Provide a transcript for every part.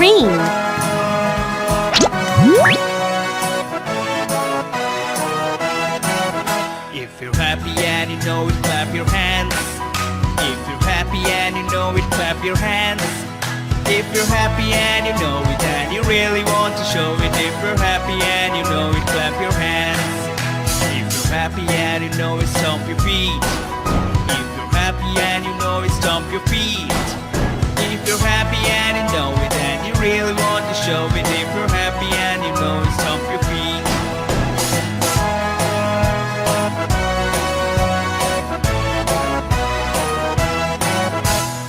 Green. If you're happy and you know it, clap your hands. If you're happy and you know it, clap your hands. If you're happy and you know it and you really want to show it. If you're happy and you know it, clap your hands. If you're happy and you know it, stomp your feet. If you're happy and you know it, stomp your feet. If you're happy and you know it and you really want to show it. If you're happy and you know it, stomp your feet.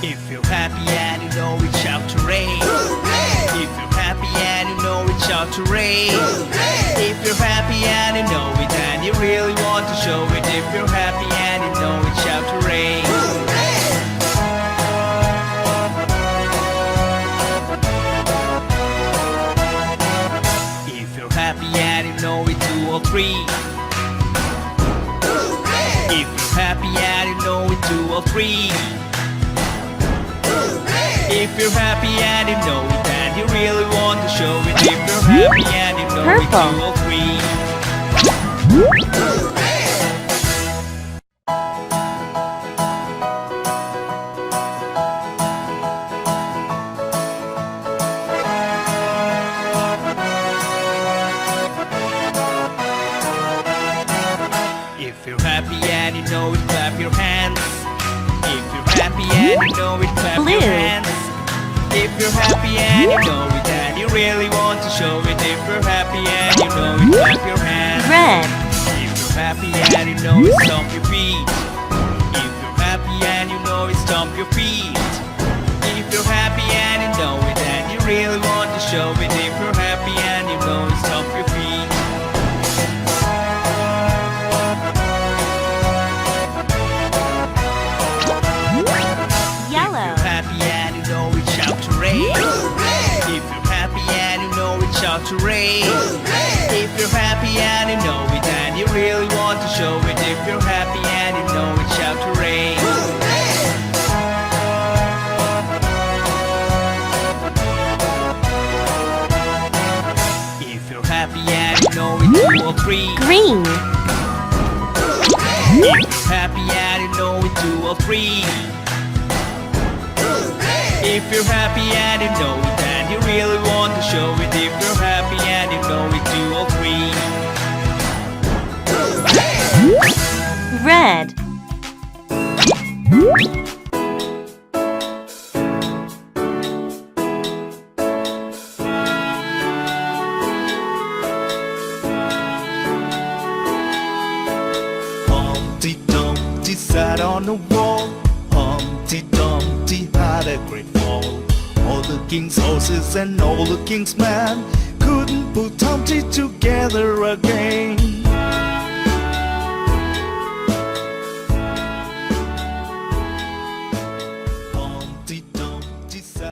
If you're happy and you know it, shout hooray! If you're happy and you know it, shout hooray! If you're happy and you know it and you really want to show it. If you're happy and you know it, shout hooray! If you're happy and you know it, 2 or 3. If you're happy and you know it, 2 or 3. If you're happy and you know it and you really want to show it. If you're happy and you know it, 2 or 3. If you're happy and you know it, clap your hands. If you're happy and you know it, clap Blue. your hands. If you're happy and you know it and you really want to show it. If you're happy and you know it, clap your hands. Red. If you're happy and you know it, stomp your feet. If you're happy and you know it, stomp your feet. If you're happy and you know it and you really want to show it. If you're happy and you know it, stomp your feet. Yellow. If you're happy and you know it, shout hooray! If you're happy and you know it, shout hooray! If you're happy and you know it and you really want to show it. If you're happy and you know it, shout hooray! If you're happy and you know it, 2 or 3. Green. If you're happy and you know it, 2 or 3. If you're happy and you know it and you really want to show it. If you're happy and you know it, 2 or 3. Red. Humpty Dumpty sat on a wall. Humpty Dumpty had a great fall. All the king's horses and all the king's men couldn't put Humpty together again.